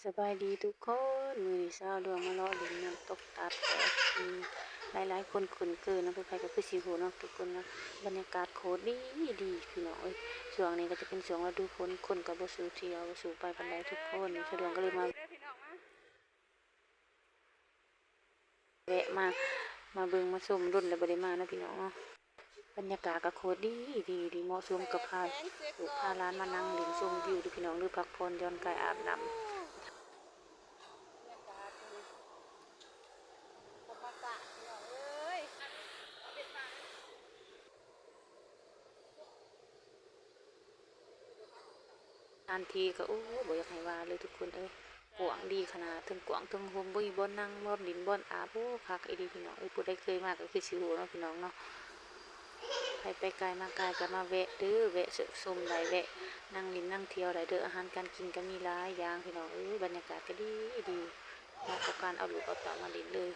สบายดีทุกคนมือนี้เช้าดวงมาเลาะลินน้ำตกตาดแตกหลายคนขุนเกินนะไปกับพี่สิโหเนาะทุกคนนะบรรยากาศโคตรดีพี่น้องเอ้ยช่วงนี้ก็จะเป็นช่วงฤดูฝนคนกับบ่สู่เที่ยวบ่สู่ไปบันไดทุกคนสะดวกก็เลยมาแวะมาเบิ่งมาชมรุ่นและบ่ได้มานะพี่น้องเนาะบรรยากาศก็โคตรดีเหมาะสมกับพาลูกพาหลานมานั่งเล่นชมวิวดูพี่น้องหรือพักผ่อนหย่อนกายอาบน้ำทันทีก็โอ้บ่อยากให้ว่าเลยทุกคนเอ้ยกว้างดีขนาดถึงกว้างถึงโฮมบ่มีบ่อนนั่งบ่อนดินบ่อนอาบโอ้คักอีหลีพี่น้องเอ้ยผู้ใดเคยมาก็คือสิรู้เนาะพี่น้องเนาะใครไปไกลมาไกลก็มาแวะเด้อแวะชมได้แวะนั่งเล่นนั่งเที่ยวได้เด้ออาหารการกินก็มีหลายอย่างพี่น้องเอ้ยบรรยากาศก็ดีเหมาะกับการเอาลูกเอาเต้ามาเล่นเลย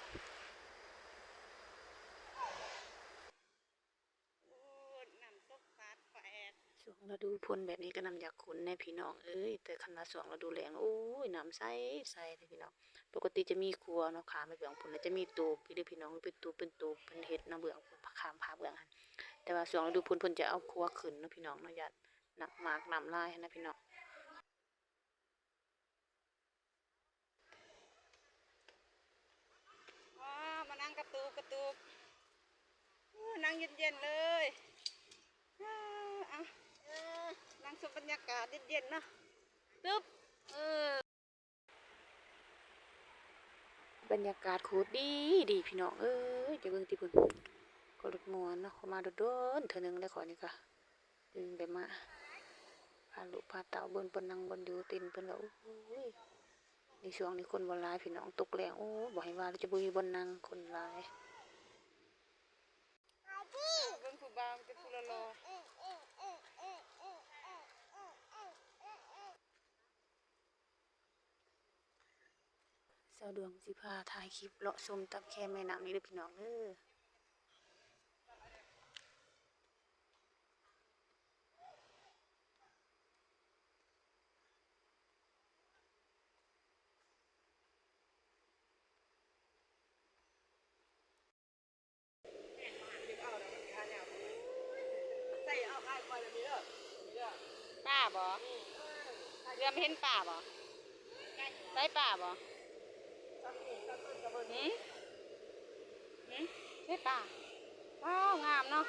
ช่วงฤดูฝนแบบนี้ก็น้ำอยากขุนแน่พี่น้องเอ้ยแต่คันว่าช่วงฤดูแล้งโอ้ยน้ำใสเลยพี่น้องปกติจะมีครัวเนาะขามไปเบื้องพุ่นแล้วจะมีตูบพี่เด้อพี่น้องเป็นตูบเป็นเฮ็ดน้ำเบื้องพุ่นขามผาเบื้องหั่นแต่ว่าช่วงฤดูฝนเพิ่นจะเอาครัวขึ้นเนาะพี่น้องเนาะญาติหนักมากน้ำลายหั้นนะพี่น้องว้ามานั่งกระตูบนั่งเย็นๆเลยเอานั่งชมบรรยากาศเย็นๆเนาะตึ๊บเอบรรยากาศโคตรดีพี่น้องเอ้ยจะเบิ่งติเพิ่นก็รถม่วนเนาะเขามาโดนๆเทื่อนึงแล้วขอนี่ก็ได้มาพาลูกพาเต้าเบิ่นเพิ่นนั่งเบิ่นอยู่เต็นเพิ่นก็โอ้ยในช่วงนี้คนบ่หลายพี่น้องตกแรงโอ้บ่ให้ว่าแล้วจะบ่มีบ่นั่งคนหลายเบิ่งผู้บ่าวเป็นผู้รอสาวดวงสิพาถ่ายคลิปเลาะชมตับแคมแม่น้ำนี่เด้อพี่น้องเด้อใส่เอาไอ้คอยแบบนี้เด้อป้าบ่เรือมเห็นป้าบ่ได้ป้าบ่หืมใช่ป้าว้าวงามเนาะ